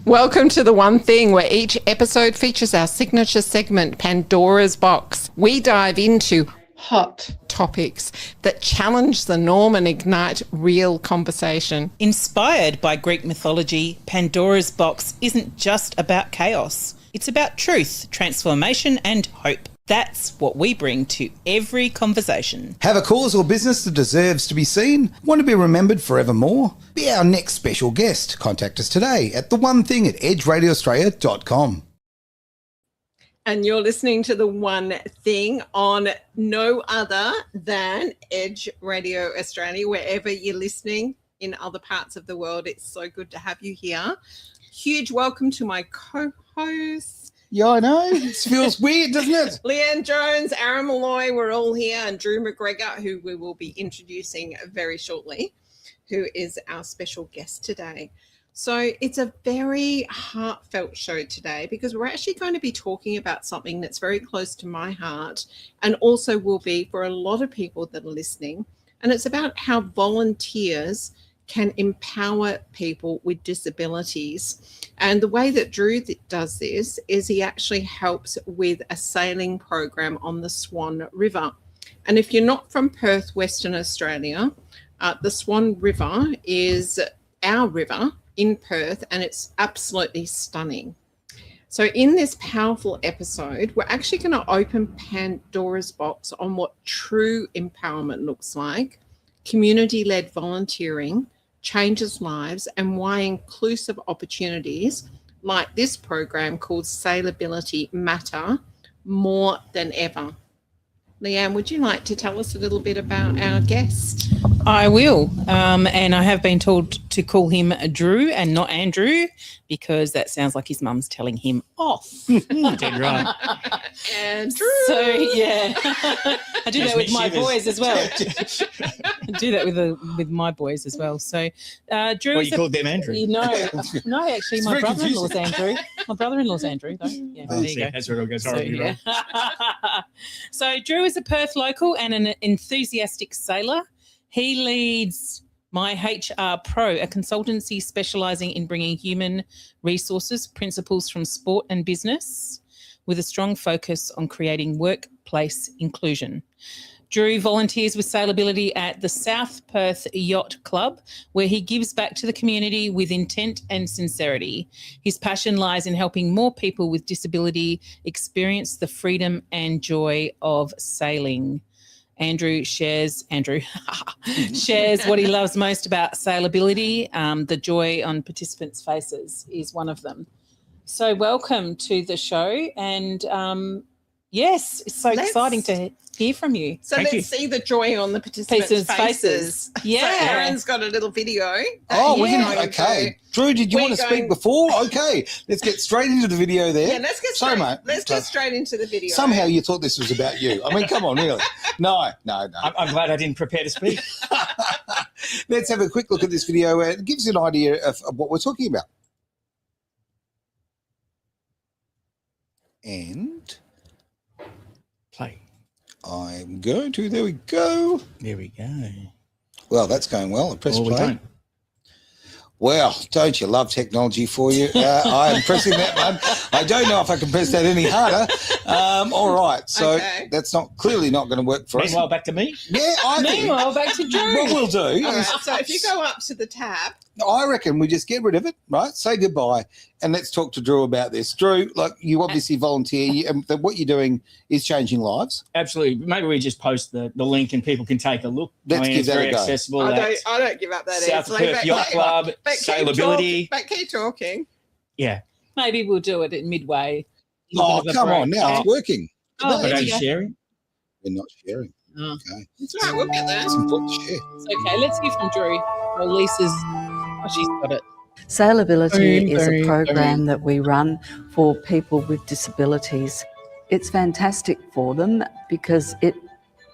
Welcome to The One Thing, where each episode features our signature segment, Pandora's Box. We dive into hot topics that challenge the norm and ignite real conversation. Inspired by Greek mythology, Pandora's Box isn't just about chaos. It's about truth, transformation and hope. That's what we bring to every conversation. Have a cause or business that deserves to be seen? Want to be remembered forevermore? Be our next special guest. Contact us today at theonething@edgeradioaustralia.com. And you're listening to The One Thing on no other than Edge Radio Australia, wherever you're listening in other parts of the world. It's so good to have you here. Huge welcome to my co-hosts. Yeah, I know. It feels weird, doesn't it? Leanne Jones, Aaron Malloy, we're all here, and Andrew McGregor, who we will be introducing very shortly, who is our special guest today. So it's a very heartfelt show today because we're actually going to be talking about something that's very close to my heart and also will be for a lot of people that are listening. And it's about how volunteers can empower people with disabilities. And the way that Drew does this is he actually helps with a sailing program on the Swan River. And if you're not from Perth, Western Australia, the Swan River is our river in Perth, and it's absolutely stunning. So in this powerful episode, we're actually going to open Pandora's box on what true empowerment looks like, community-led volunteering changes lives, and why inclusive opportunities like this program called Sailability matter more than ever. Leanne, would you like to tell us a little bit about our guest? I will. And I have been told to call him Drew and not Andrew because that sounds like his mum's telling him off. Dead right. Andrew. So, yeah. I do that with my boys as well. I do that with my boys as well. So, Drew. Well, you called them Andrew. No, actually, my brother-in-law's Andrew. My brother-in-law's Andrew, though. Yeah, there you go. That's where it all goes horribly wrong. So, Drew is a Perth local and an enthusiastic sailor. He leads MyHRPro, a consultancy specialising in bringing human resources principles from sport and business with a strong focus on creating workplace inclusion. Drew volunteers with Sailability at the South Perth Yacht Club, where he gives back to the community with intent and sincerity. His passion lies in helping more people with disability experience the freedom and joy of sailing. Andrew shares what he loves most about Sailability. The joy on participants' faces is one of them. So welcome to the show. And yes, it's so exciting to hear from you. So let's see the joy on the participants' faces. Yeah. So Aaron's got a little video. Okay. Drew, did you want to speak before? Okay. Let's get straight into the video there. Yeah, let's get straight into the video. Somehow you thought this was about you. I mean, come on, really. No. I'm glad I didn't prepare to speak. Let's have a quick look at this video. It gives you an idea of what we're talking about. And Play. I'm going to. There we go. There we go. Well, that's going well. I press Well, play. we don't. Well, don't you love technology for you? I'm pressing that one. I don't know if I can press that any harder. All right. So that's clearly not going to work for us. Meanwhile, back to me. Yeah, Meanwhile, back to Drew. What we'll do. All right, so if you go up to the tab. I reckon we just get rid of it, right? Say goodbye, and let's talk to Drew about this. Drew, like, you obviously volunteer, and what you're doing is changing lives. Absolutely. Maybe we just post the link and people can take a look. Let's give it's that very a go. accessible. I don't give up that South easily. Perth Yacht Club, Sailability. But keep talking. Yeah. Maybe we'll do it at midway. Oh, come on. Now it's working. Oh, But there are you you go. sharing? We're not sharing. Oh. Okay. It's all right, we'll get there. It's important to share. It's okay. Let's hear from Drew. Well, Lisa's... Oh, she's got it. Sailability is a program that we run for people with disabilities. It's fantastic for them because it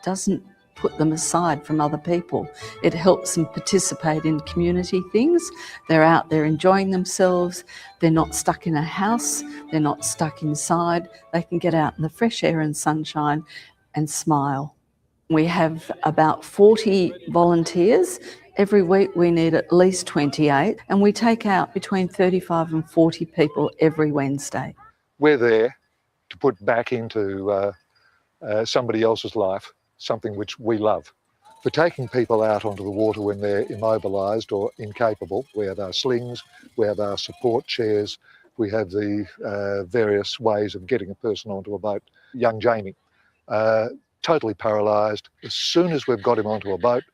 doesn't put them aside from other people. It helps them participate in community things. They're out there enjoying themselves. They're not stuck in a house. They're not stuck inside. They can get out in the fresh air and sunshine and smile. We have about 40 volunteers Every week we need at least 28, and we take out between 35 and 40 people every Wednesday. We're there to put back into somebody else's life something which we love. For taking people out onto the water when they're immobilised or incapable, we have our slings, we have our support chairs, we have the various ways of getting a person onto a boat. Young Jamie, totally paralysed. As soon as we've got him onto a boat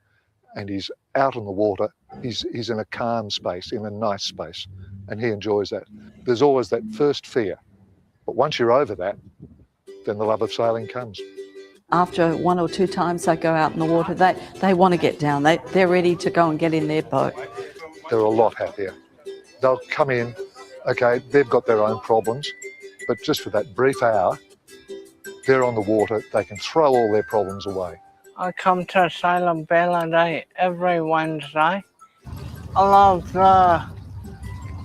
and he's out on the water, he's in a calm space, in a nice space, and he enjoys that. There's always that first fear, but once you're over that, then the love of sailing comes. After 1 or 2 times they go out in the water, they want to get down. They're ready to go and get in their boat. They're a lot happier. They'll come in, okay, they've got their own problems, but just for that brief hour, they're on the water, they can throw all their problems away. I come to Sailability every Wednesday. I love the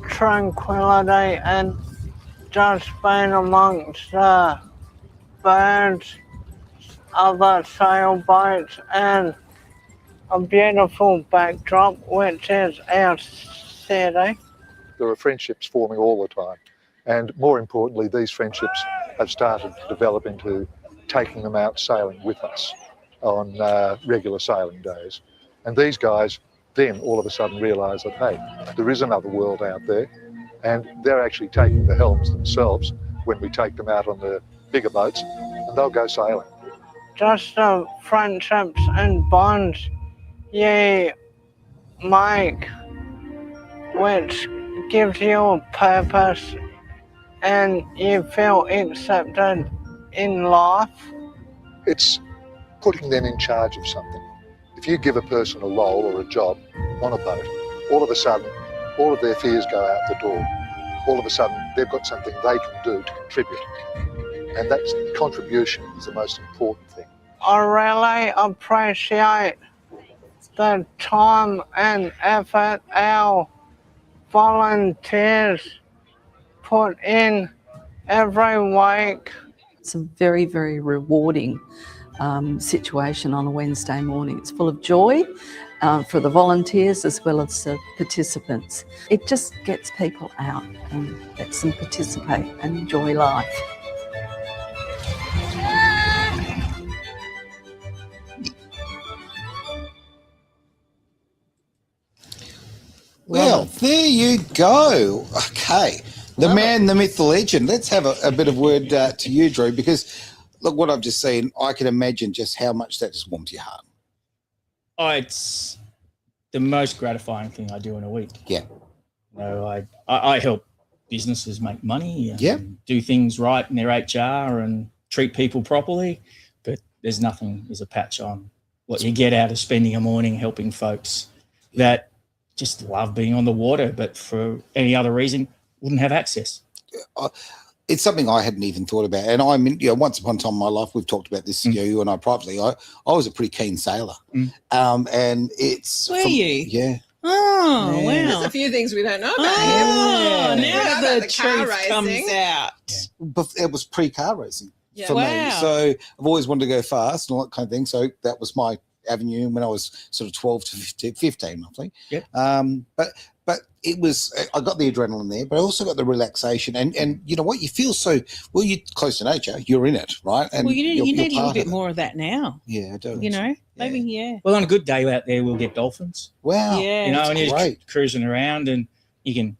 tranquility and just being amongst the birds, other sailboats, and a beautiful backdrop, which is our city. There are friendships forming all the time, and more importantly, these friendships have started to develop into taking them out sailing with us on regular sailing days. And these guys then all of a sudden realise that, hey, there is another world out there, and they're actually taking the helms themselves when we take them out on the bigger boats, and they'll go sailing. Just the friendships and bonds you make, which gives you a purpose and you feel accepted in life. It's putting them in charge of something. If you give a person a role or a job on a boat, all of a sudden, all of their fears go out the door. All of a sudden, they've got something they can do to contribute. And that contribution is the most important thing. I really appreciate the time and effort our volunteers put in every week. It's a very, very rewarding situation on a Wednesday morning. It's full of joy for the volunteers as well as the participants. It just gets people out and lets them participate and enjoy life. Well, there you go. Okay. The man, the myth, the legend. Let's have a bit of word to you, Drew, because look, what I've just seen, I can imagine just how much that just warms your heart. Oh, it's the most gratifying thing I do in a week. Yeah. You know, I help businesses make money and yeah. do things right in their HR and treat people properly, but there's a patch on what you get out of spending a morning helping folks that just love being on the water, but for any other reason wouldn't have access. It's something I hadn't even thought about. And I mean, once upon a time in my life, we've talked about this, you and I privately, I was a pretty keen sailor. And it's... Were you? Yeah. Oh, wow. There's a few things we don't know about him. Yeah. Now the truth comes out. But it was pre-car racing for wow. me. So I've always wanted to go fast and all that kind of thing. So that was my avenue when I was sort of 12 to 15, roughly. Yep. But it was, I got the adrenaline there, but I also got the relaxation. And you know what? You feel so, well, you're close to nature. You're in it, right? And well, you need a little part bit of it. more of that now. Yeah, I do. You know, maybe, yeah. Well, on a good day out there, we'll get dolphins. Wow. Yeah. You know, that's and you're great. cruising around and you can,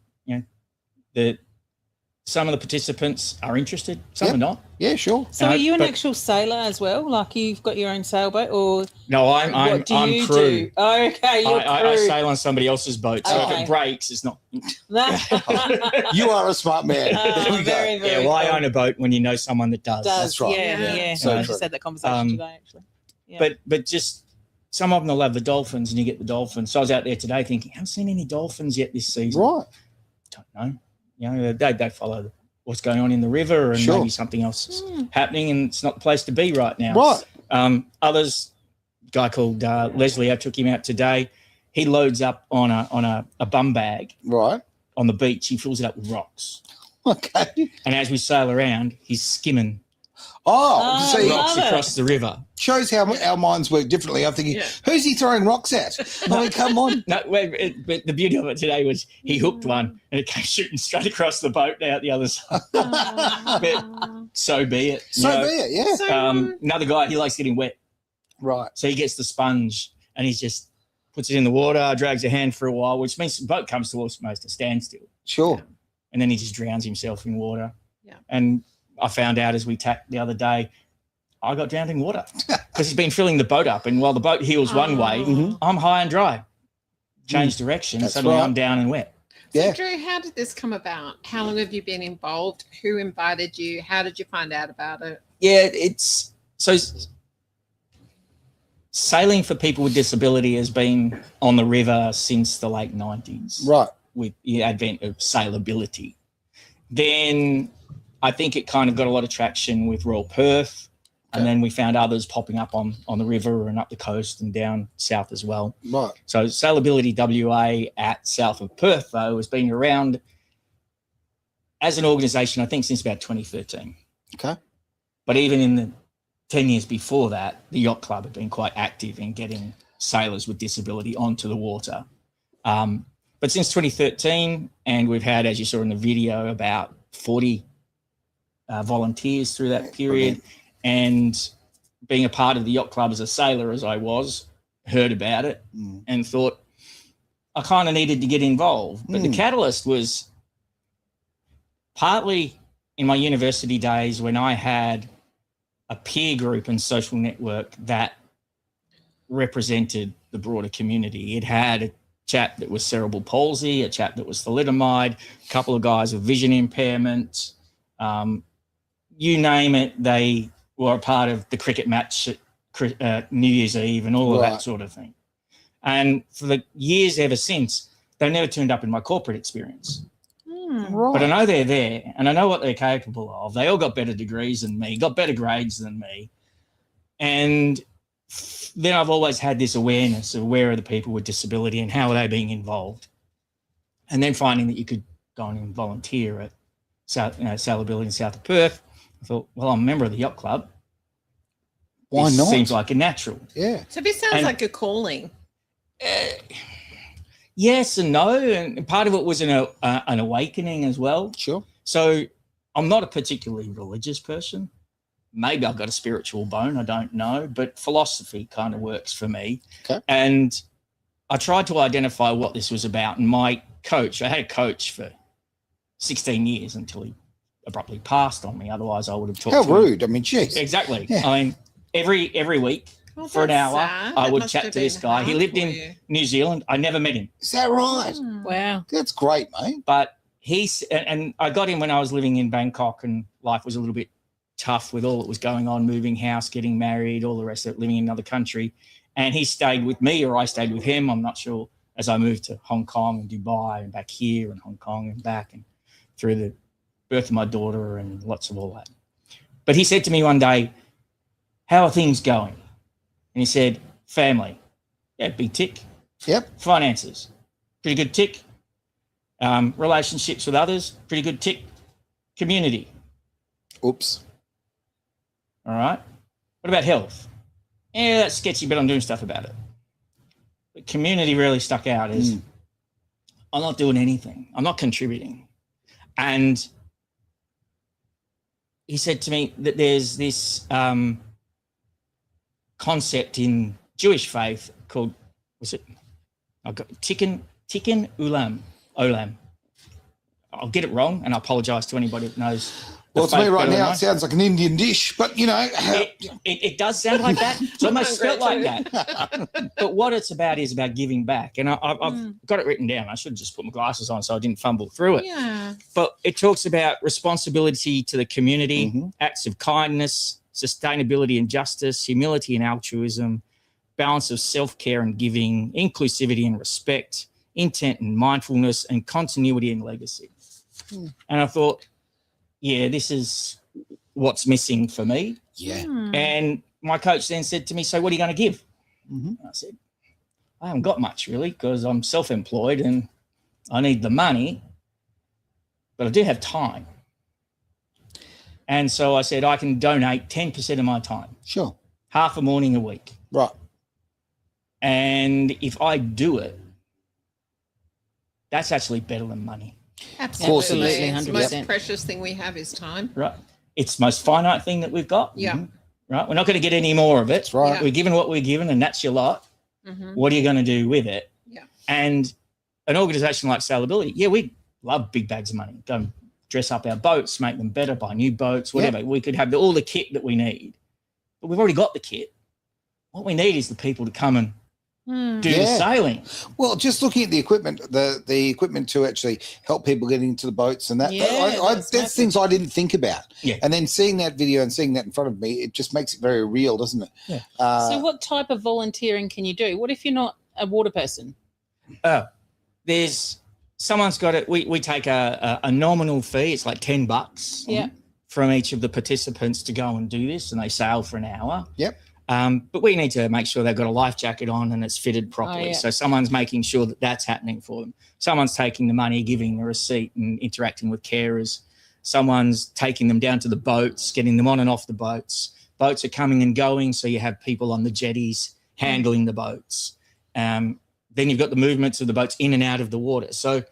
some of the participants are interested, some are not. Yeah, sure. So are you an actual sailor as well? Like you've got your own sailboat, or no? I'm crew. Do? Oh, okay, you're I crew. sail on somebody else's boat, so if it breaks, it's not. You are a smart man. There we go. Very, very Why cool. own a boat when you know someone that does? That's right. Yeah. So I true. just had that conversation today, actually. Yeah. But just some of them will have the dolphins, and you get the dolphins. So I was out there today thinking, I haven't seen any dolphins yet this season. Right. Don't know. You know, they follow what's going on in the river, and maybe something else is happening, and it's not the place to be right now. Right. Others, a guy called Leslie, I took him out today. He loads up on a bum bag. Right. On the beach, he fills it up with rocks. Okay. And as we sail around, he's skimming Oh, see, love rocks it. across the river. shows how our minds work differently. I'm thinking, who's he throwing rocks at? I mean, come on. No, but the beauty of it today was he hooked one and it came shooting straight across the boat out the other side. But so be it. So be it, yeah. So, Another guy, he likes getting wet. Right. So he gets the sponge and he just puts it in the water, drags a hand for a while, which means the boat comes to almost a standstill. Sure. And then he just drowns himself in water. Yeah. And I found out as we tacked the other day, I got drowned in water because he's been filling the boat up. And while the boat heels one way, I'm high and dry. Change direction. That's Suddenly right. I'm down and wet. so Yeah. Drew, how did this come about? How long have you been involved? Who invited you? How did you find out about it? Yeah, it's so sailing for people with disability has been on the river since the late 90s. Right. With the advent of Sailability. Then I think it kind of got a lot of traction with Royal Perth. And then we found others popping up on the river and up the coast and down south as well. Right. So Sailability WA at south of Perth, though, has been around as an organisation, I think, since about 2013. Okay. But even in the 10 years before that, the Yacht Club had been quite active in getting sailors with disability onto the water. But since 2013, and we've had, as you saw in the video, about 40 volunteers through that period. And being a part of the Yacht Club as a sailor, as I was, heard about it and thought I kind of needed to get involved. But the catalyst was partly in my university days when I had a peer group and social network that represented the broader community. It had a chap that was cerebral palsy, a chap that was thalidomide, a couple of guys with vision impairment. You name it, they were a part of the cricket match at New Year's Eve and all of that sort of thing. And for the years ever since, they never turned up in my corporate experience. Right. But I know they're there and I know what they're capable of. They all got better degrees than me, got better grades than me. And then I've always had this awareness of where are the people with disability and how are they being involved. And then finding that you could go and volunteer at Sailability in south of Perth, I thought, well, I'm a member of the Yacht Club. Why This not? Seems like a natural. Yeah. So this sounds like a calling. Yes and no. And part of it was an awakening as well. Sure. So I'm not a particularly religious person. Maybe I've got a spiritual bone, I don't know, but philosophy kind of works for me. Okay. And I tried to identify what this was about. And my coach, I had a coach for 16 years until he abruptly passed on me. Otherwise, I would have talked How to him. rude. I mean, geez. Exactly. Yeah. I mean, every week for an hour, I would chat to this guy. He lived in New Zealand. I never met him. Is that right? Wow. That's great, mate. But and I got him when I was living in Bangkok and life was a little bit tough with all that was going on, moving house, getting married, all the rest of it, living in another country. And he stayed with me or I stayed with him. I'm not sure, as I moved to Hong Kong and Dubai and back here and Hong Kong and back and through the birth of my daughter and lots of all that. But he said to me one day, how are things going? And he said, family. Yeah, big tick. Yep. Finances. Pretty good tick. Relationships with others. Pretty good tick. Community. Oops. All right. What about health? Yeah, that's sketchy, but I'm doing stuff about it. But community really stuck out as I'm not doing anything. I'm not contributing. And he said to me that there's this concept in Jewish faith called, I've got Tikkun Olam. I'll get it wrong, and I apologise to anybody that knows. Well, to me right now, it sounds like an Indian dish, but, you know. It does sound like that. It's almost felt like that. But what it's about is about giving back. And I've got it written down. I should have just put my glasses on so I didn't fumble through it. Yeah. But it talks about responsibility to the community, acts of kindness, sustainability and justice, humility and altruism, balance of self-care and giving, inclusivity and respect, intent and mindfulness, and continuity and legacy. And I thought, yeah, this is what's missing for me. Yeah. And my coach then said to me, so what are you going to give? And I said, I haven't got much really because I'm self-employed and I need the money, but I do have time. And so I said, I can donate 10% of my time. Sure. Half a morning a week. Right. And if I do it, that's actually better than money. Absolutely. Absolutely, The most 100%. precious thing we have is time. Right. It's the most finite thing that we've got. Yeah. Right. We're not going to get any more of it. That's right. Yeah. We're given what we're given, and that's your lot. Mm-hmm. What are you going to do with it? Yeah. And an organisation like Sailability, yeah, we love big bags of money. Go and dress up our boats, make them better, buy new boats, whatever. Yeah. We could have all the kit that we need. But we've already got the kit. What we need is the people to come and do the sailing. Well, just looking at the equipment, the equipment to actually help people get into the boats and that. Yeah, that's things I didn't think about. Yeah. And then seeing that video and seeing that in front of me, it just makes it very real, doesn't it? Yeah. So what type of volunteering can you do? What if you're not a water person? There's someone's got it. We take a nominal fee. It's like $10 Yeah. from each of the participants to go and do this, and they sail for an hour. Yep. But we need to make sure they've got a life jacket on and it's fitted properly. Oh, yeah. So someone's making sure that that's happening for them. Someone's taking the money, giving the receipt and interacting with carers. Someone's taking them down to the boats, getting them on and off the boats. Boats are coming and going, so you have people on the jetties handling the boats. Then you've got the movements of the boats in and out of the water. So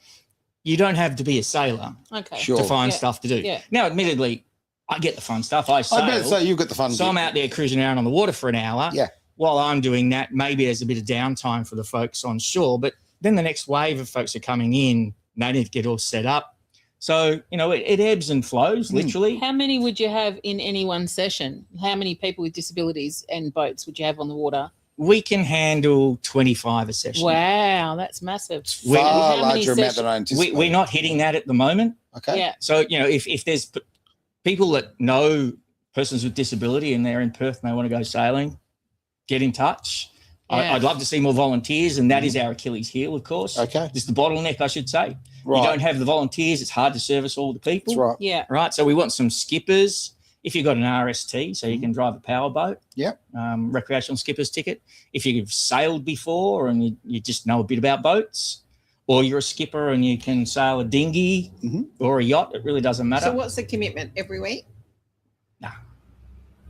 you don't have to be a sailor Okay. Sure. to find Yeah. stuff to do. Yeah. Now, admittedly, I get the fun stuff. I sail. I better say you've got the fun. So I'm out there cruising around on the water for an hour. Yeah. While I'm doing that, maybe there's a bit of downtime for the folks on shore, but then the next wave of folks are coming in, and they need to get all set up. So, it ebbs and flows, literally. How many would you have in any one session? How many people with disabilities and boats would you have on the water? We can handle 25 a session. Wow, that's massive. Far How many larger amount sessions- than I anticipated. We're not hitting that at the moment. Okay. Yeah. So, if there's people that know persons with disability and they're in Perth and they want to go sailing, get in touch. Yeah. I'd love to see more volunteers, and that is our Achilles heel, of course. Okay. It's the bottleneck, I should say. Right. You don't have the volunteers, it's hard to service all the people. That's right. Yeah. Right. So we want some skippers. If you've got an RST, so you can drive a power boat, Yep. recreational skipper's ticket. If you've sailed before and you just know a bit about boats, or you're a skipper and you can sail a dinghy or a yacht, it really doesn't matter. So what's the commitment every week?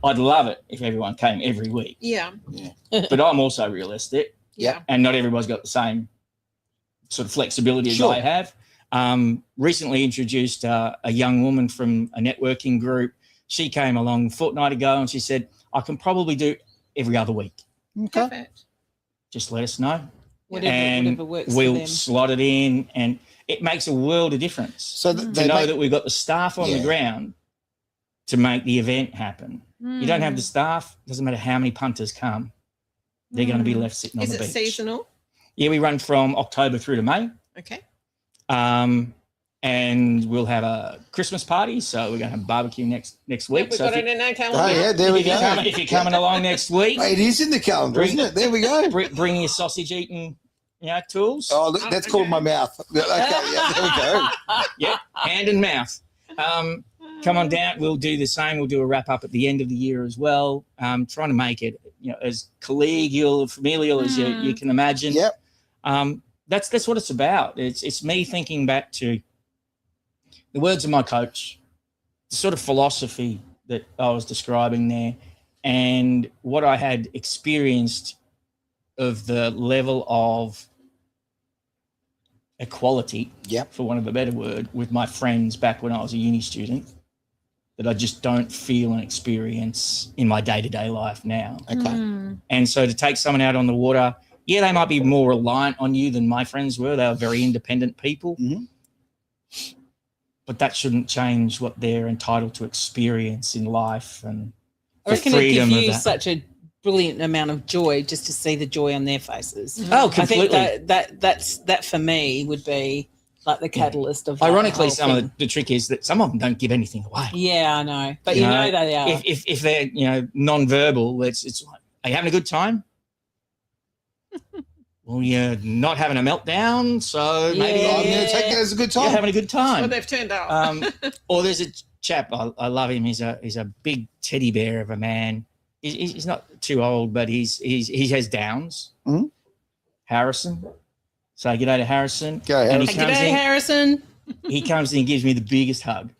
I'd love it if everyone came every week, Yeah. but I'm also realistic, Yeah. and not everybody's got the same sort of flexibility Sure. as I have. Recently introduced a young woman from a networking group. She came along a fortnight ago and she said, I can probably do every other week. Okay. Perfect. Just let us know. Whatever works for we'll them. slot it in, and it makes a world of difference So to they know make, that we've got the staff on the Yeah. ground to make the event happen. You don't have the staff, doesn't matter how many punters come, they're going to be left sitting on Is the it beach. seasonal? Yeah, we run from October through to May. Okay. And we'll have a Christmas party, so we're going to have barbecue next week. We've So got if, it in our oh, calendar. yeah, there we go. if you're coming along next week, It is in the calendar, isn't it? There we go. bring your sausage eating tools. Oh, look, that's called my mouth. Okay, yeah, there we go. Yeah, hand and mouth. Come on down. We'll do the same. We'll do a wrap up at the end of the year as well. Trying to make it, as collegial, familial as you can imagine. Yep. That's what it's about. It's me thinking back to the words of my coach, the sort of philosophy that I was describing there, and what I had experienced of the level of equality, Yep. for want of a better word, with my friends back when I was a uni student, that I just don't feel and experience in my day-to-day life now. Okay. And so to take someone out on the water, yeah, they might be more reliant on you than my friends were. They were very independent people. Mhm. But that shouldn't change what they're entitled to experience in life and I the reckon it freedom gives of you that. such a brilliant amount of joy just to see the joy on their faces. Oh, I completely. think that for me would be like the catalyst of that Ironically, whole some thing. of the trick is that some of them don't give anything away. Yeah, I know, but you know they are. If they're non-verbal, it's like, are you having a good time? Well, you're not having a meltdown, so maybe I'm going to take that as a good you're time. having a good Well, time. they've turned up. Or there's a chap, I love him. He's a big teddy bear of a man. He's not too old, but he has Downs. Mhm. Harrison. So g'day to Harrison. Go, And Harrison. G'day, Harrison. he comes in and gives me the biggest hug.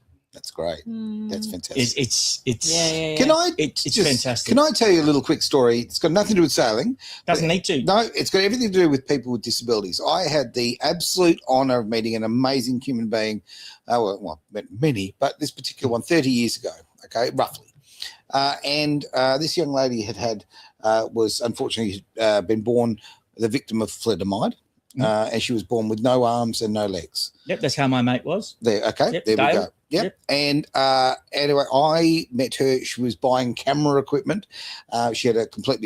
That's great. That's fantastic. It's Yeah. Can I? It's just, fantastic. Can I tell you a little quick story? It's got nothing to do with sailing. Doesn't need to. No, it's got everything to do with people with disabilities. I had the absolute honour of meeting an amazing human being. Well, many, but this particular one 30 years ago. Okay, roughly. And this young lady was unfortunately been born the victim of thalidomide. And she was born with no arms and no legs. Yep, that's how my mate was. There, okay, yep, there Dale. we go. Yep. And anyway, I met her. She was buying camera equipment. She had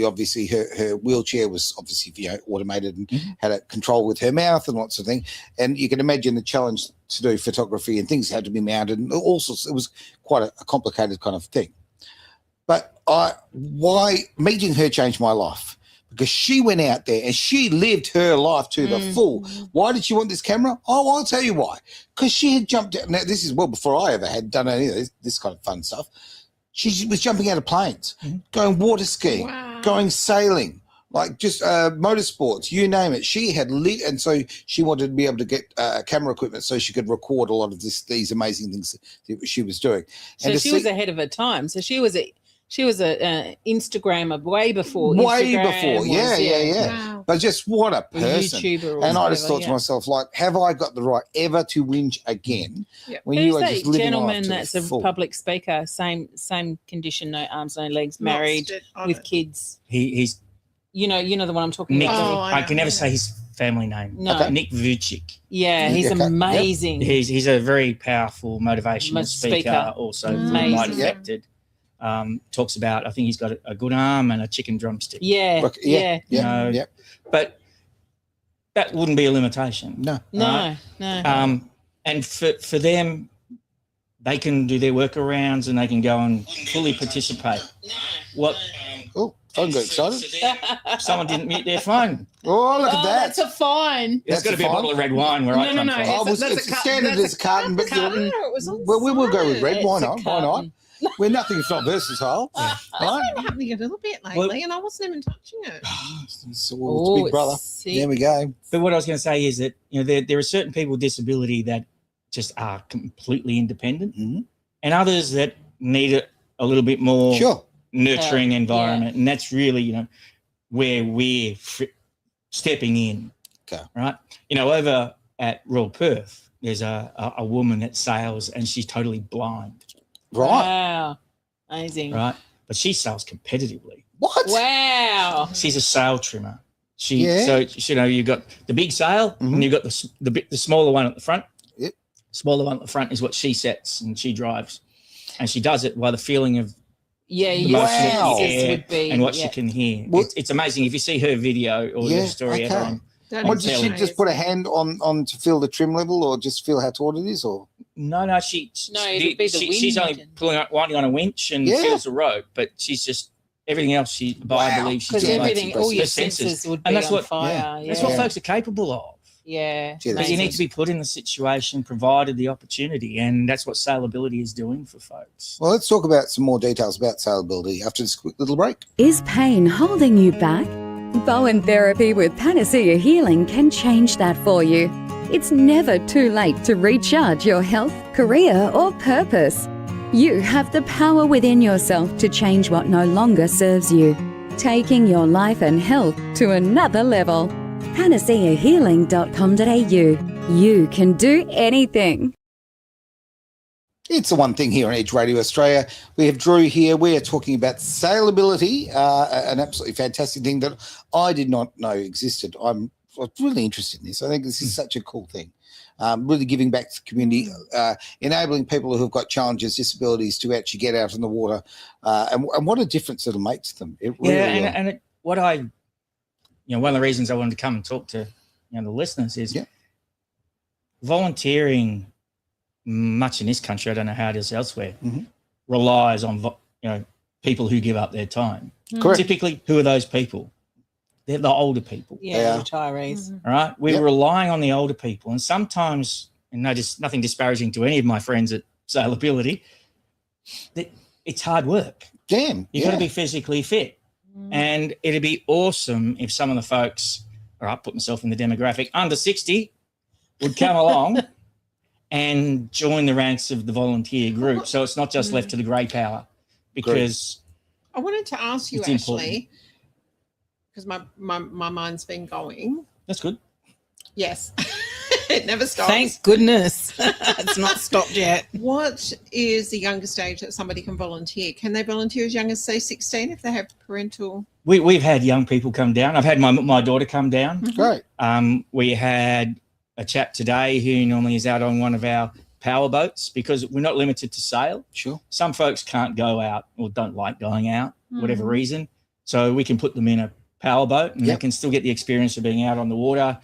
obviously her wheelchair was obviously automated and had a control with her mouth and lots of things. And you can imagine the challenge to do photography and things had to be mounted and all sorts. It was quite a complicated kind of thing. But why meeting her changed my life. Because she went out there and she lived her life to the full. Why did she want this camera? Oh, I'll tell you why. Because she had jumped out. Now, this is well before I ever had done any of this kind of fun stuff. She was jumping out of planes, going water skiing, going sailing, like just motorsports, you name it. She had lived, and so she wanted to be able to get camera equipment so she could record a lot of these amazing things that she was doing. So and she was ahead of her time. So she was a Instagrammer way before. Yeah. Wow. But just what a person. YouTuber or and I just whatever, thought to myself, like, have I got the right ever to whinge again? When Who's you are that just living gentleman life that's to a the full? public speaker, same condition, no arms, no legs, married with kids? He's you know the one I'm talking Nick. about. I can never say his family name. No. Okay. Nick Vujicic. Yeah, he's amazing. Yep. He's a very powerful motivational speaker. Also, light affected. Talks about, I think he's got a good arm and a chicken drumstick. Yeah. But that wouldn't be a limitation. No. No. And for them, they can do their workarounds and they can go and fully participate. Oh, phone got excited. Someone didn't mute their phone. Oh, look at that. That's a fine. There's got to be a bottle of red wine where I come from. It's standard as a carton, but well, we will go with red. Why not? We're nothing if not versatile. It's been happening a little bit lately, and I wasn't even touching it. It's Big Brother. There we go. But what I was going to say is that there are certain people with disability that just are completely independent, and others that need a little bit more nurturing environment, and that's really where we're stepping in. Okay, right? Over at Royal Perth, there's a woman that sails, and she's totally blind. Right. Wow. Amazing. Right. But she sails competitively. What? Wow. She's a sail trimmer. So you've got the big sail and you've got the smaller one at the front. Yep. Smaller one at the front is what she sets and she drives. And she does it by the feeling of would be, and what she can hear. It's amazing. If you see her video or the story ever on. What, did she just put a hand on to feel the trim level or just feel how taut it is? Or No, she's only winding on a winch and feels the rope, but she's just everything else. I believe she's because everything, all your senses would be on fire. That's what folks are capable of. Yeah, but you need to be put in the situation, provided the opportunity, and that's what Sailability is doing for folks. Well, let's talk about some more details about Sailability after this quick little break. Is pain holding you back? Bowen Therapy with Panacea Healing can change that for you. It's never too late to recharge your health, career, or purpose. You have the power within yourself to change what no longer serves you, taking your life and health to another level. panaceahealing.com.au. You can do anything. It's the one thing here on Edge Radio Australia. We have Drew here. We are talking about Sailability, an absolutely fantastic thing that I did not know existed. I'm really interested in this. I think this is such a cool thing. Really giving back to the community, enabling people who've got challenges, disabilities to actually get out in the water, and what a difference it'll make to them. It really one of the reasons I wanted to come and talk to the listeners is volunteering. Much in this country, I don't know how it is elsewhere, relies on people who give up their time. Correct. Typically, who are those people? They're the older people. Yeah, retirees. All right, we're relying on the older people, and sometimes, and nothing disparaging to any of my friends at Sailability, it's hard work. Damn, you've got to be physically fit, and it'd be awesome if some of the folks, all right, put myself in the demographic under 60, would come along. and join the ranks of the volunteer group. So it's not just left to the grey power, because I wanted to ask you it's actually, because my mind's been going. That's good. Yes. It never stops. Thank goodness it's not stopped yet. What is the youngest age that somebody can volunteer? Can they volunteer as young as, say, 16 if they have parental? We've had young people come down. I've had my daughter come down. Great. We had a chap today who normally is out on one of our power boats, because we're not limited to sail. Sure. Some folks can't go out or don't like going out, whatever reason. So we can put them in a power boat, and they can still get the experience of being out on the water,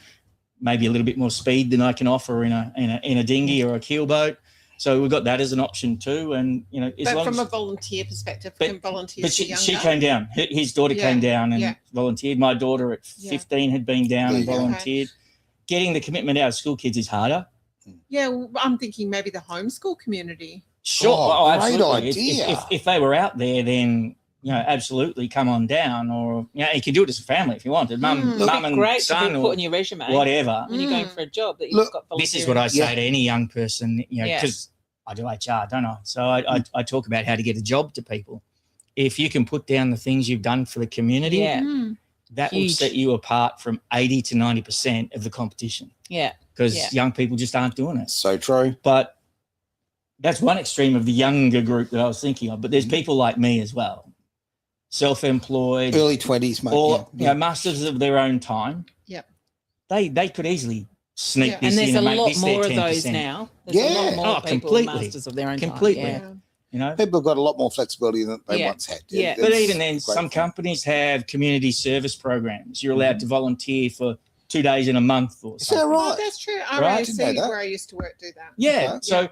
maybe a little bit more speed than I can offer in a dinghy or a keel boat. So we've got that as an option too. And, you know, But from a volunteer perspective, can volunteers but be younger? she came down. His daughter came down and volunteered. My daughter at 15 had been down and volunteered. Okay. Getting the commitment out of school kids is harder. Yeah, well, I'm thinking maybe the homeschool community. Sure. Great absolutely. idea. If they were out there, then, you know, absolutely come on down. Or, you know, you can do it as a family if you wanted. Mum and great son, to or put on your resume whatever. when you're going for a job that you've got volunteering. This is what I say to any young person, you know, because I do HR, don't I? So I talk about how to get a job to people. If you can put down the things you've done for the community, that will set you apart from 80 to 90% of the competition. Yeah. Because young people just aren't doing it. So true. But that's one extreme of the younger group that I was thinking of. But there's people like me as well, self-employed, early 20s, mate. or you know, masters of their own time. Yep. They could easily sneak this and there's in and a make lot this their more 10%. of those now. There's a lot more people completely. masters of their own Completely. time. Yeah. You know, people have got a lot more flexibility than they once had. Yeah. But even then, some companies have community service programs. You're allowed to volunteer for 2 days in a month or something. Is that right? Oh, that's true. Right? RAC, where I used to work, do that. Yeah. So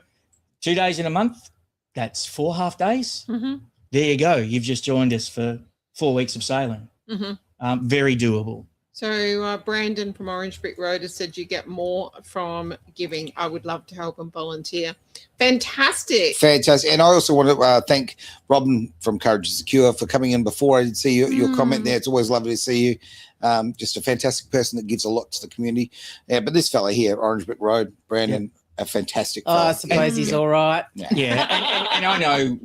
2 days in a month, that's 4 half days. Mm-hmm. There you go. You've just joined us for 4 weeks of sailing. Mm-hmm. Very doable. So Brandon from Orange Brick Road has said you get more from giving. I would love to help and volunteer. Fantastic. And I also want to thank Robin from Courage is the Cure for coming in before. I did see your comment there. It's always lovely to see you. Just a fantastic person that gives a lot to the community. Yeah, but this fella here, Orange Brick Road, Brandon, a fantastic fella. I suppose he's all right. Yeah. and I know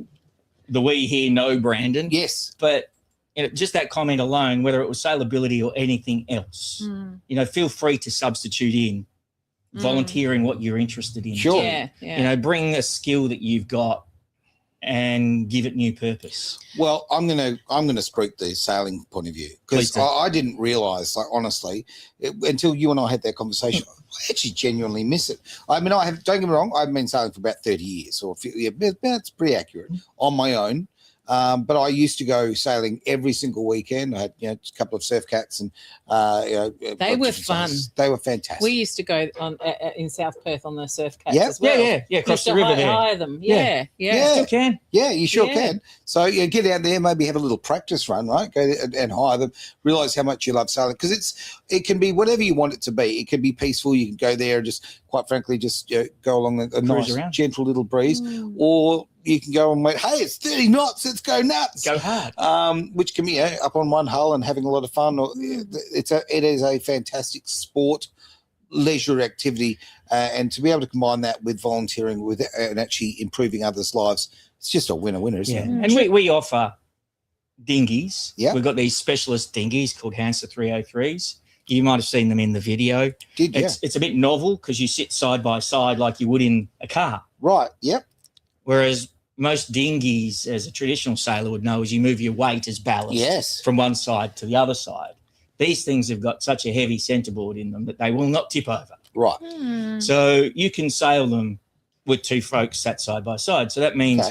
the we here know Brandon. Yes. But you know, just that comment alone, whether it was Sailability or anything else, you know, feel free to substitute in volunteering what you're interested in. Sure. Yeah. You know, bring a skill that you've got and give it new purpose. Well, I'm gonna speak the sailing point of view, because I didn't realise, like, honestly, until you and I had that conversation, I actually genuinely miss it. I mean, don't get me wrong, I've been sailing for about 30 years, or that's pretty accurate on my own. But I used to go sailing every single weekend. I had, you know, a couple of surf cats, and they were fun. They were fantastic. We used to go on in South Perth on the surf cats as well. Yeah, across the river there. Hire them. Yeah. Still can. Yeah, you sure can. So you get out there, maybe have a little practice run, right? Go and hire them. Realize how much you love sailing, because it can be whatever you want it to be. It can be peaceful. You can go there and just, quite frankly, just go along a nice, gentle little breeze, or you can go and wait. Hey, it's 30 knots. Let's go nuts. Go hard. Which can be up on one hull and having a lot of fun. It is a fantastic sport, leisure activity, and to be able to combine that with volunteering and actually improving others' lives, it's just a winner, isn't it? And we offer dinghies. Yeah. We've got these specialist dinghies called Hansa 303s. You might have seen them in the video. It's a bit novel because you sit side by side like you would in a car. Right, yep. Whereas most dinghies, as a traditional sailor would know, is you move your weight as ballast from one side to the other side. These things have got such a heavy centreboard in them that they will not tip over. Right. So you can sail them with two folks sat side by side. So that means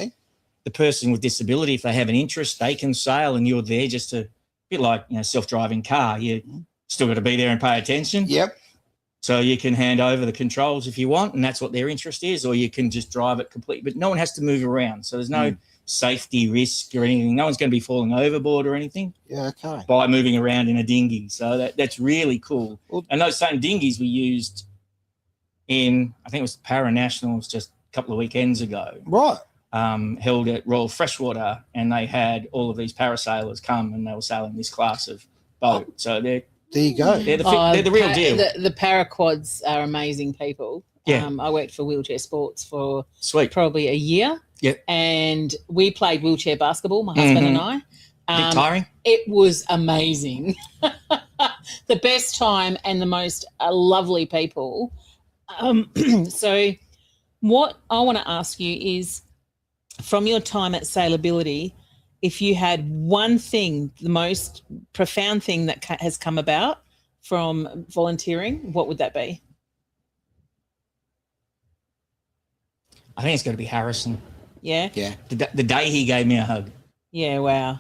the person with disability, if they have an interest, they can sail, and you're there just to, a bit like, you know, self-driving car. You still got to be there and pay attention. Yep. So you can hand over the controls if you want, and that's what their interest is, or you can just drive it completely. But no one has to move around. So there's no safety risk or anything. No one's going to be falling overboard or anything by moving around in a dinghy. So that's really cool. Well, and those same dinghies we used in, I think it was the Para Nationals just a couple of weekends ago. Right. Held at Royal Freshwater, and they had all of these parasailors come, and they were sailing this class of boat. So there you go. They're the real deal. The paraquads are amazing people. Yeah. I worked for Wheelchair Sports for Sweet. probably a year. Yep. And we played wheelchair basketball, my husband and I. Bit tiring? It was amazing. The best time and the most lovely people. So what I want to ask you is, from your time at Sailability, if you had one thing, the most profound thing that has come about from volunteering, what would that be? I think it's got to be Harrison. Yeah? Yeah. The day he gave me a hug. Yeah, wow.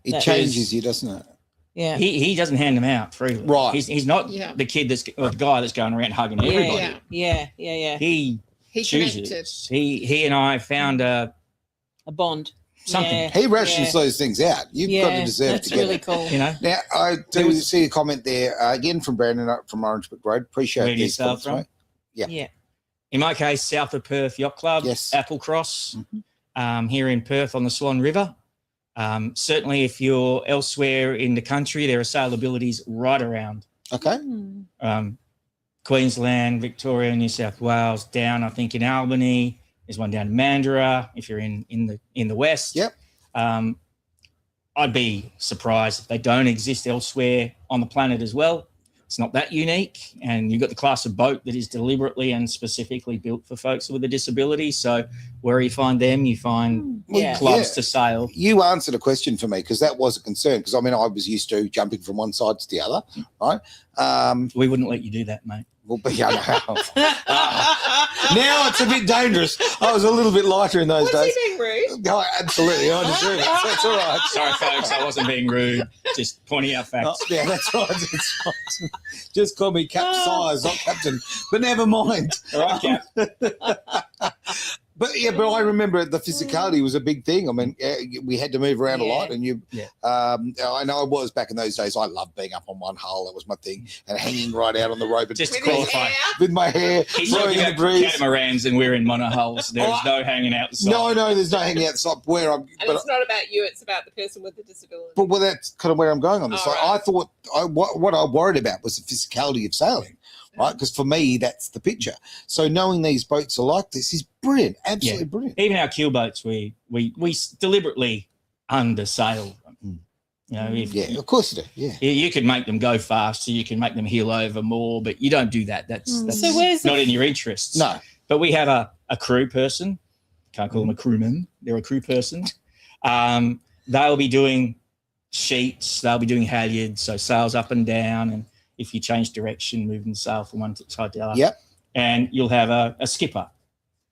It changes you, doesn't it? Yeah. He doesn't hand them out freely. Right. He's not the kid or the guy that's going around hugging everybody. Yeah. He chooses. connected. He and I found a bond. something. Yeah. He rations those things out. You've got to deserve that's to get really it. cool. You know. Now, I do see a comment there again from Brandon from Orangeburg Road. Appreciate Where do you these start comments, from? mate. Yeah. Yeah. In my case, south of Perth Yacht Club, Yes. Applecross, here in Perth on the Swan River. Certainly, if you're elsewhere in the country, there are sailabilities right around. Okay. Queensland, Victoria, New South Wales, down I think in Albany. There's one down in Mandurah. If you're in the west, Yep. I'd be surprised if they don't exist elsewhere on the planet as well. It's not that unique, and you've got the class of boat that is deliberately and specifically built for folks with a disability. So where you find them, you find clubs to sail. You answered a question for me because that was a concern, because I mean I was used to jumping from one side to the other, right? We wouldn't let you do that, mate. Well, but yeah, now it's a bit dangerous. I was a little bit lighter in those days. Was he being rude? No, absolutely. I deserve it. That's all right. Sorry, folks, I wasn't being rude. Just pointing out facts. Oh, yeah, that's right. That's right. Just call me Capsize, not Captain. But never mind. All right, Cap. But I remember the physicality was a big thing. I mean, we had to move around a lot, and I know it was back in those days. I loved being up on one hull. That was my thing, and hanging right out on the rope. Just With qualify. with my hair He's blowing talking in the about breeze. catamarans, and we're in monohulls. There's no hanging out the side. No, there's no hanging out the side. Where I'm, And it's not about you, it's about the person with the disability. but that's kind of where I'm going on this. All Like, right. I thought what I worried about was the physicality of sailing, right? Because for me, that's the picture. So knowing these boats are like this is brilliant, absolutely brilliant. Even our keel boats, we deliberately undersail them. You know, if of course you do. Yeah. you could make them go faster, you can make them heel over more, but you don't do that. That's So where's not in your interests. No. But we have a crew person. Can't call them a crewman. They're a crew person. They'll be doing sheets. They'll be doing halyards, so sails up and down. And if you change direction, moving the sail from one side to the other. Yep. And you'll have a skipper,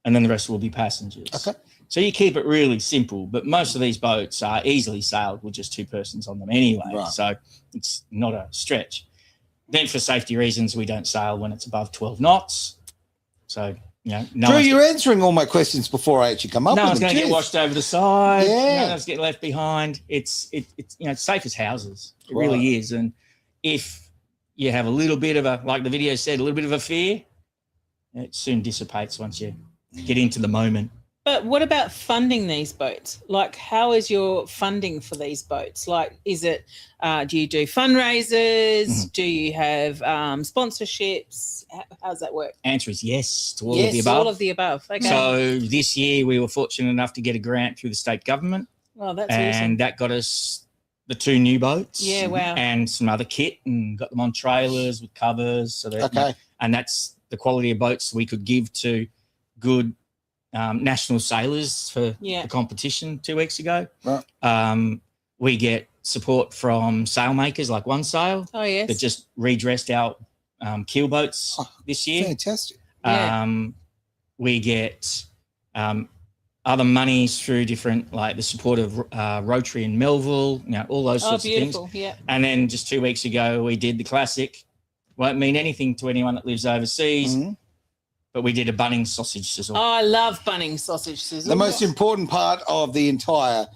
and then the rest will be passengers. Okay. So you keep it really simple, but most of these boats are easily sailed with just two persons on them anyway. Right. So it's not a stretch. Then for safety reasons, we don't sail when it's above 12 knots. So, no Drew, you're answering all my questions before I actually come up no with one's them. going to get Jeez. washed over the side. Yeah. No one's getting left behind. It's safe as houses. It Right. really is. And if you have a little bit of like the video said, a little bit of a fear, it soon dissipates once you get into the moment. But what about funding these boats? Like, how is your funding for these boats? Like, is it, do you do fundraisers? Do you have sponsorships? How does that work? Answer is yes to all of the above. all of the above. Okay. So this year we were fortunate enough to get a grant through the state government, Oh, that's and awesome. that got us the 2 new boats. Yeah, wow. And some other kit, and got them on trailers with covers. So that, Okay. and that's the quality of boats we could give to good national sailors for the competition 2 weeks ago. Right. We get support from sail makers like One Sail Oh, yes. that just redressed our keel boats this year. Fantastic. We get other monies through different, like the support of Rotary in Melville, all those sorts of beautiful. things. Yeah. And then just 2 weeks ago, we did the classic. Won't mean anything to anyone that lives overseas, but we did a Bunnings sausage sizzle. Oh, I love Bunnings sausage sizzle. The most important part of the entire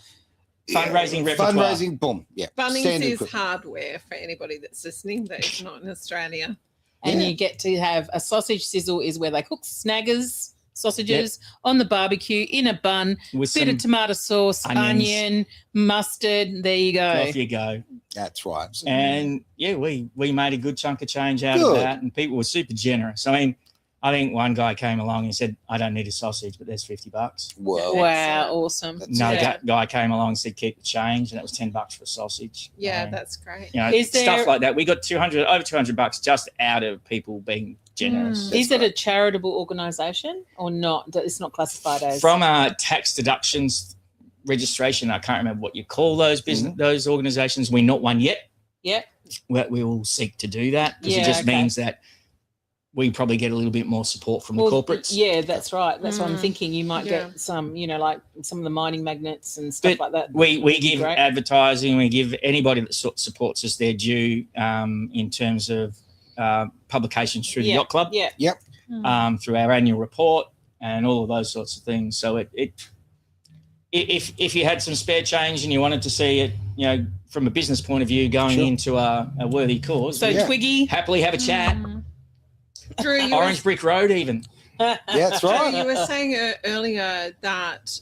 fundraising repertoire. Fundraising, boom. Yeah. Bunnings Standard is equipment. hardware for anybody that's listening that is not in Australia. And you get to have a sausage sizzle is where they cook snaggers, sausages on the barbecue in a bun, With bit some of tomato sauce, onions. onion, mustard. There you go. Off you go. That's right. And we made a good chunk of change out Good. of that, and people were super generous. I mean, I think one guy came along and said, I don't need a sausage, but there's $50. Whoa. Wow, awesome. Another guy came along and said, keep the change, and that was $10 for a sausage. Yeah, that's great. You know, stuff like that. We got over $200 just out of people being generous. Is it a charitable organisation or not? It's not classified as from a tax deductions registration. I can't remember what you call those those organisations. We're not one yet. Yep. We will seek to do that because it just means that we probably get a little bit more support from the corporates. Yeah, that's right. That's what I'm thinking. You might get some, like some of the mining magnates and stuff like that. We give advertising. We give anybody that supports us their due in terms of publications through the Yacht Club. Yeah. Yep. Through our annual report and all of those sorts of things. So if you had some spare change and you wanted to see it, from a business point of view, going into a worthy cause. So Twiggy, happily have a chat. Drew, Orange Brick Road, even. That's right. You were saying earlier that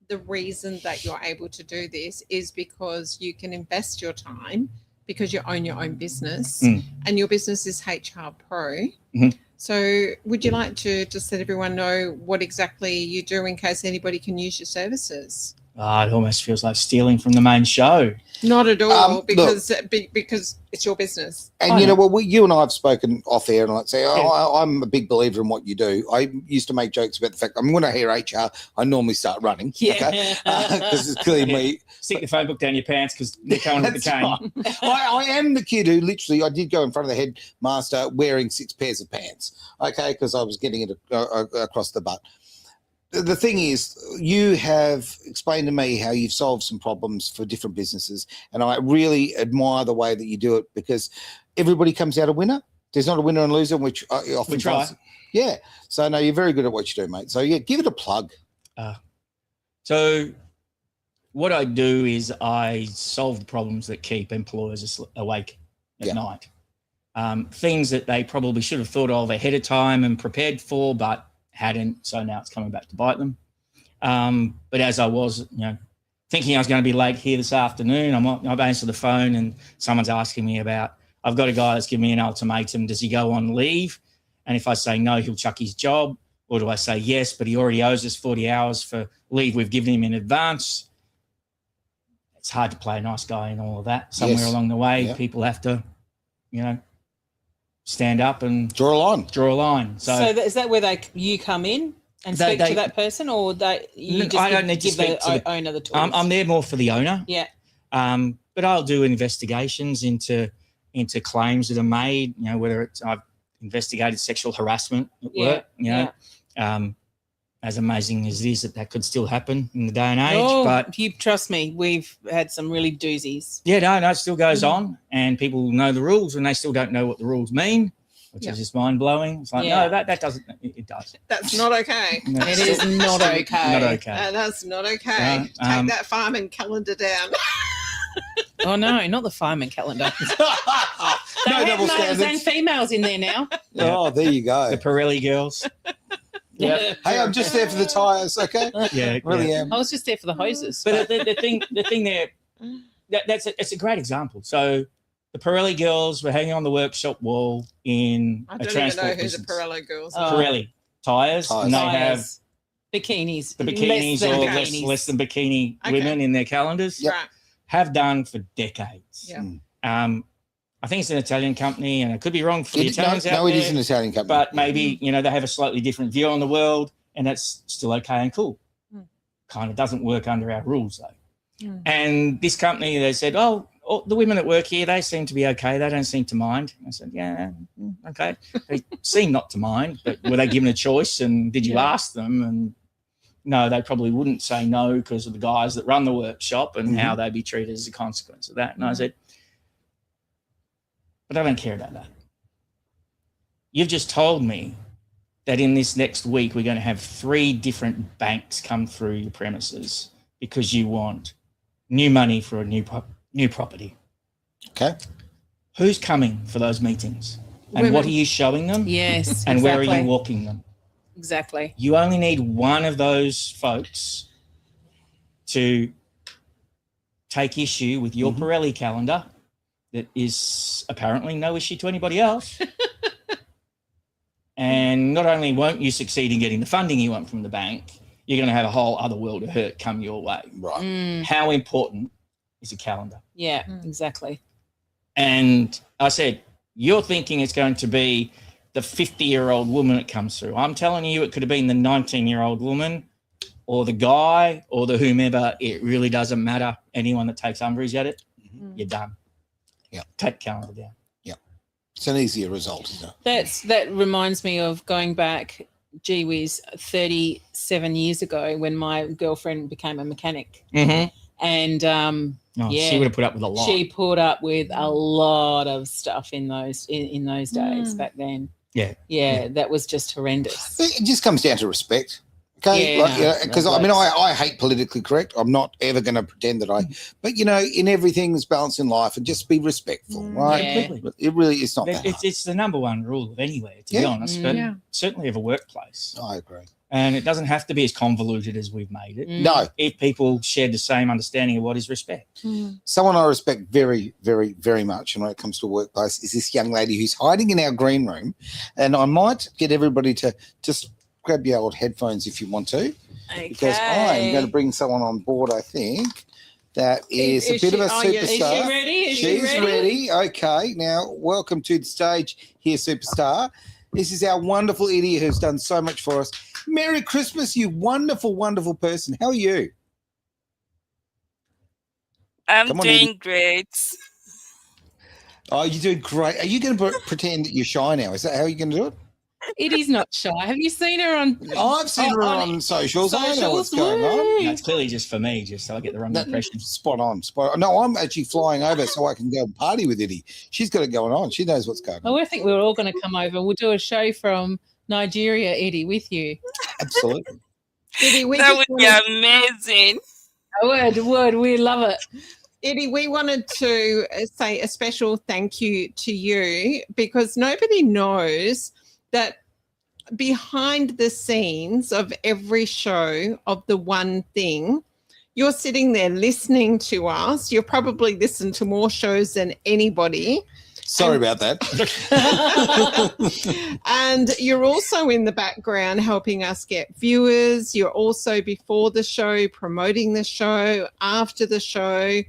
the reason that you're able to do this is because you can invest your time because you own your own business and your business is MyHRPro. So would you like to just let everyone know what exactly you do in case anybody can use your services? It almost feels like stealing from the main show. Not at all, because it's your business. And you and I have spoken off air, and I'd say, I'm a big believer in what you do. I used to make jokes about the fact when I hear HR, I normally start running. Yeah, because it's clearly me. Stick the phone book down your pants because they're coming with the cane. Right. I am the kid who literally, I did go in front of the headmaster wearing 6 pairs of pants. Okay, because I was getting it across the butt. The thing is, you have explained to me how you've solved some problems for different businesses, and I really admire the way that you do it because everybody comes out a winner. There's not a winner and loser, which I often try. Yeah. So, no, you're very good at what you do, mate. So, yeah, give it a plug. So what I do is I solve the problems that keep employers awake at night. Things that they probably should have thought of ahead of time and prepared for, but hadn't, so now it's coming back to bite them. But as I was, thinking I was going to be late here this afternoon, I've answered the phone and someone's asking me about, I've got a guy that's giving me an ultimatum. Does he go on leave? And if I say no, he'll chuck his job. Or do I say yes, but he already owes us 40 hours for leave we've given him in advance? It's hard to play a nice guy and all of that. Somewhere along the way, people have to, stand up and draw a line. So is that where you come in and speak to that person, or I don't need to speak to the owner the tools? I'm there more for the owner. Yeah. But I'll do investigations into claims that are made. Whether it's I've investigated sexual harassment at work. As amazing as it is that could still happen in the day and age. But you trust me, we've had some really doozies. Yeah, no, it still goes on, and people know the rules, and they still don't know what the rules mean, which is just mind blowing. It's like, no, that doesn't. It does. That's not okay. It is not okay. Not okay. That's not okay. Take that fireman calendar down. Oh no, not the fireman calendar. They No double have males standards. and females in there now. Oh, there you go. The Pirelli girls. Yeah. Hey, I'm just there for the tyres, okay? Yeah, Really am. I was just there for the hoses. But the thing there, it's a great example. So the Pirelli girls were hanging on the workshop wall in I a don't even transport know who business. the Pirelli girls Oh. are. Pirelli tyres, and they have bikinis. the bikinis Less or than bikinis. less than bikini women in their calendars. Right. Have done for decades. Yeah. I think it's an Italian company, and I could be wrong for the Italians out No, there. it is an Italian company. But maybe, they have a slightly different view on the world, and that's still okay and cool. Kind of doesn't work under our rules, though. And this company, they said, all the women that work here, they seem to be okay. They don't seem to mind. I said, yeah, okay. They seem not to mind, but were they given a choice, and did you ask them? And no, they probably wouldn't say no because of the guys that run the workshop and how they'd be treated as a consequence of that. And I said, but I don't care about that. You've just told me that in this next week we're going to have 3 different banks come through your premises because you want new money for a new property. Okay. Who's coming for those meetings? And what are you showing them? Yes, And where are exactly. you walking them? Exactly. You only need one of those folks to take issue with your Pirelli calendar that is apparently no issue to anybody else. And not only won't you succeed in getting the funding you want from the bank, you're going to have a whole other world of hurt come your way. Right. How important is a calendar? Yeah, exactly. And I said, you're thinking it's going to be the 50-year-old woman that comes through. I'm telling you, it could have been the 19-year-old woman or the guy or the whomever. It really doesn't matter. Anyone that takes umbrage at it, you're done. Yeah. Take calendar down. Yeah. It's an easier result, isn't it? That reminds me of going back, gee whiz, 37 years ago when my girlfriend became a mechanic. And she would have put up with a lot. She put up with a lot of stuff in those days back then. Yeah, that was just horrendous. It just comes down to respect. Okay, because I hate politically correct. I'm not ever going to pretend that but in everything there's balance in life, and just be respectful, right? Yeah. It really is not that hard. It's the number one rule of anywhere, to be honest, but certainly of a workplace. I agree. And it doesn't have to be as convoluted as we've made it. No. If people share the same understanding of what is respect. Someone I respect very, very, very much, and when it comes to a workplace, is this young lady who's hiding in our green room. And I might get everybody to just grab your old headphones if you want to. Okay. Because I'm going to bring someone on board, I think, that is a bit of a superstar. Is she ready? She's ready. Okay. Now, welcome to the stage here, superstar. This is our wonderful idiot who's done so much for us. Merry Christmas, you wonderful, wonderful person. How are you? I'm doing great. Oh, you're doing great. Are you going to pretend that you're shy now? Is that how you're going to do it? It is not shy. Have you seen her on? I've seen her on socials. I know what's going on. No, it's clearly just for me, just so I get the wrong impression. Spot on. No, I'm actually flying over so I can go and party with Eddie. She's got it going on. She knows what's going on. Oh, I think we're all going to come over. We'll do a show from Nigeria, Eddie, with you. Absolutely. Eddie, that would be amazing. Word. We love it. Eddie, we wanted to say a special thank you to you because nobody knows that behind the scenes of every show of The One Thing, you're sitting there listening to us. You've probably listened to more shows than anybody. Sorry about that. And you're also in the background helping us get viewers. You're also before the show, promoting the show, after the show.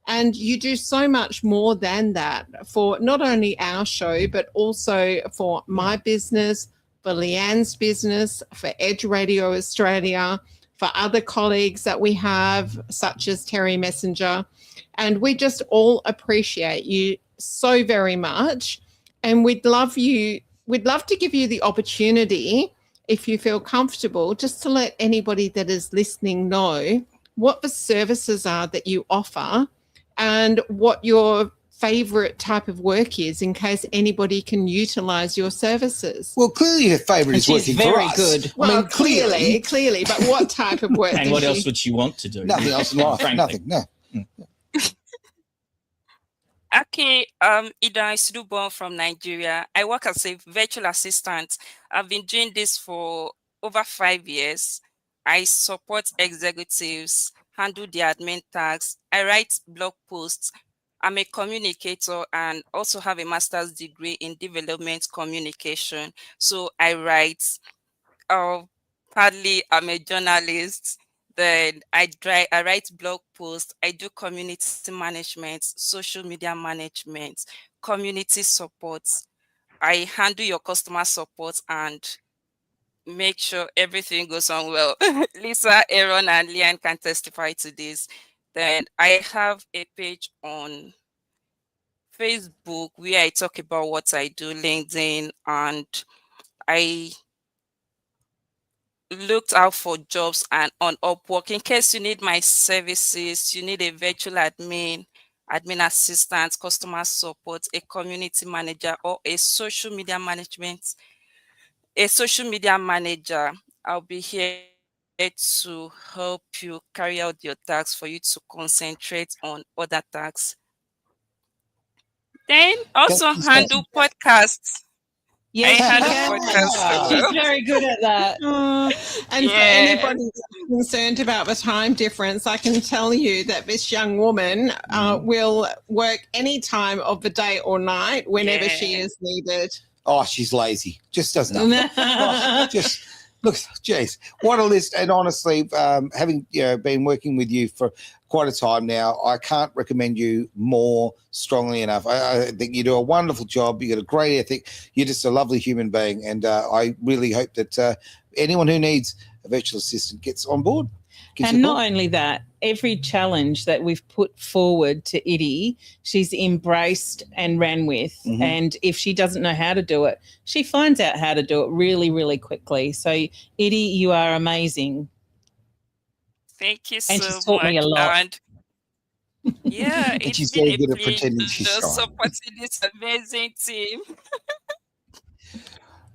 And you do so much more than that for not only our show, but also for my business, for Leanne's business, for Edge Radio Australia, for other colleagues that we have, such as Terry Messenger. And we just all appreciate you so very much. And we'd love to give you the opportunity, if you feel comfortable, just to let anybody that is listening know what the services are that you offer and what your favourite type of work is, in case anybody can utilise your services. Well, clearly her favourite is working for us. Very good. Well, clearly. But what type of work? And what else would she want to do? Nothing else in life. Nothing. No. Okay, Ida Isudubon from Nigeria. I work as a virtual assistant. I've been doing this for over 5 years. I support executives, handle the admin tasks. I write blog posts. I'm a communicator and also have a master's degree in development communication. So I write. Partly, I'm a journalist. Then I write blog posts. I do community management, social media management, community support. I handle your customer support and make sure everything goes on well. Lisa, Aaron, and Leanne can testify to this. Then I have a page on Facebook where I talk about what I do, LinkedIn, and I looked out for jobs and on Upwork. In case you need my services, you need a virtual admin assistant, customer support, a community manager, or a social media manager, I'll be here to help you carry out your tasks for you to concentrate on other tasks. Then also handle podcasts. Yes, I handle podcasts. She's very good at that. And for anybody that's concerned about the time difference, I can tell you that this young woman will work any time of the day or night whenever she is needed. Oh, she's lazy. Just does nothing. Just look, geez, what a list. And honestly, having been working with you for quite a time now, I can't recommend you more strongly enough. I think you do a wonderful job. You got a great ethic. You're just a lovely human being, and I really hope that anyone who needs a virtual assistant gets on board. And not only that, every challenge that we've put forward to Itty, she's embraced and ran with. Mm-hmm. And if she doesn't know how to do it, she finds out how to do it really, really quickly. So, Itty, you are amazing. Thank you and so she's taught much. me a lot. And yeah, And it's she's been very a good at pleasure pretending she's shy. supporting this amazing team.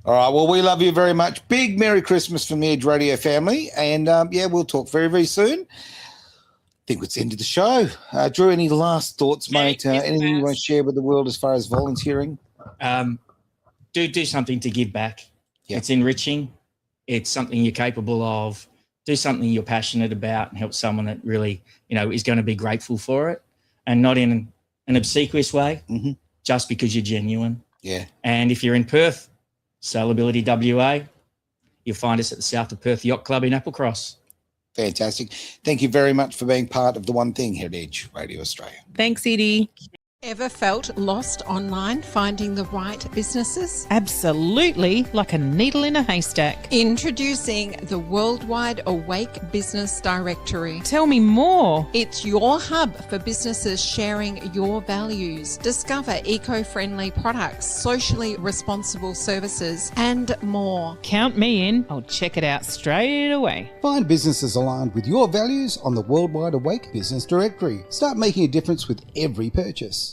All right. Well, we love you very much. Big Merry Christmas from the Edge Radio family. And, we'll talk very, very soon. I think it's the end of the show. Drew, any last thoughts, mate? Anything you want to share with the world as far as volunteering? Do something to give back. Yeah. It's enriching. It's something you're capable of. Do something you're passionate about and help someone that really, is going to be grateful for it, and not in an obsequious way, just because you're genuine. Yeah. And if you're in Perth, Sailability WA, you'll find us at the South of Perth Yacht Club in Applecross. Fantastic. Thank you very much for being part of the One Thing here at Edge Radio Australia. Thanks, Itty. Ever felt lost online finding the right businesses? Absolutely, like a needle in a haystack. Introducing the Worldwide Awake Business Directory. Tell me more. It's your hub for businesses sharing your values. Discover eco-friendly products, socially responsible services, and more. Count me in. I'll check it out straight away. Find businesses aligned with your values on the Worldwide Awake Business Directory. Start making a difference with every purchase.